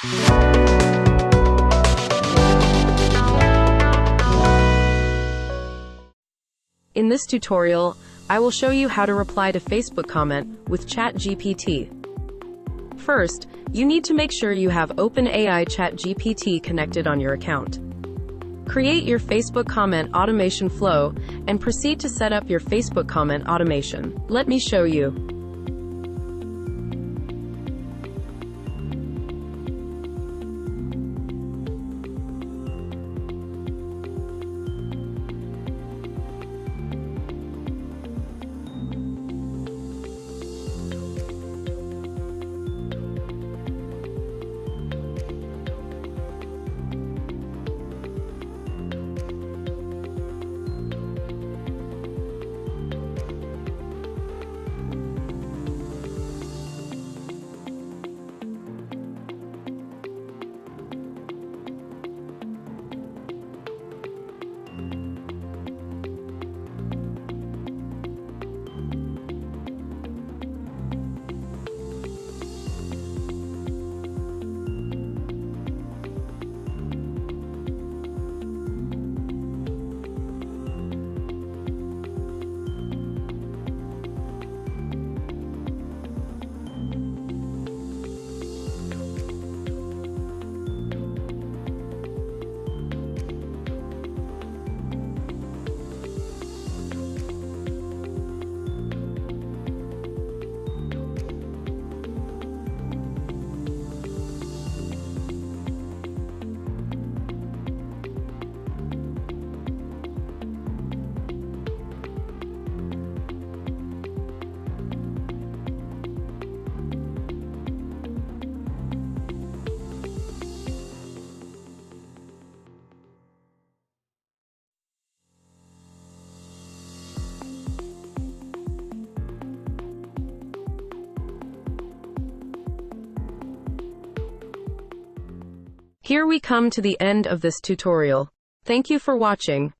In this tutorial, I will show you how to reply to Facebook comment with ChatGPT. First, you need to make sure you have OpenAI ChatGPT connected on your account. Create your Facebook comment automation flow and proceed to set up your Facebook comment automation. Let me show you. Here we come to the end of this tutorial. Thank you for watching.